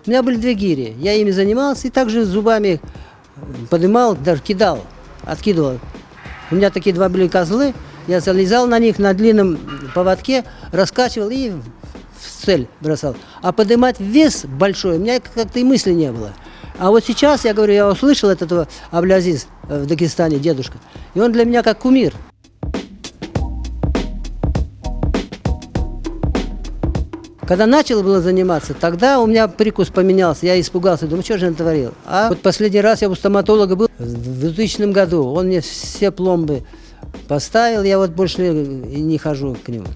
У меня были 2 гири, я ими занимался и также зубами поднимал, даже кидал, откидывал. У меня такие 2 были козлы, я залезал на них на длинном поводке, раскачивал и в цель бросал. А поднимать вес большой у меня как-то и мысли не было. А вот сейчас, я говорю, я услышал от этого Аблязиз в Дагестане, дедушка, и он для меня как кумир. Когда начал было заниматься, тогда у меня прикус поменялся, я испугался, думаю, что же я натворил. А вот последний раз я у стоматолога был в 2000 году, он мне все пломбы поставил, я вот больше и не хожу к нему.